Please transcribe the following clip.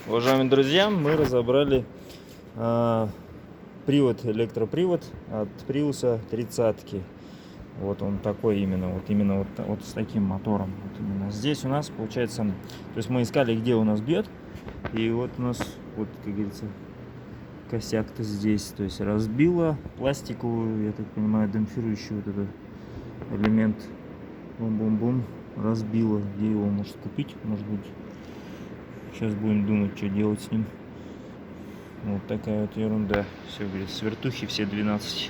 Уважаемые друзья, мы разобрали электропривод от Приуса 30. Вот он такой именно вот с таким мотором. Вот именно здесь у нас получается, то есть мы искали, где у нас бьет, и вот у нас, вот как говорится, косяк-то здесь, то есть разбила пластиковую, я так понимаю, демпфирующий вот этот элемент, бум-бум-бум, разбила. Где его может купить, может быть. Сейчас будем думать, что делать с ним. Вот такая вот ерунда. Все, блин, свертухи все 12.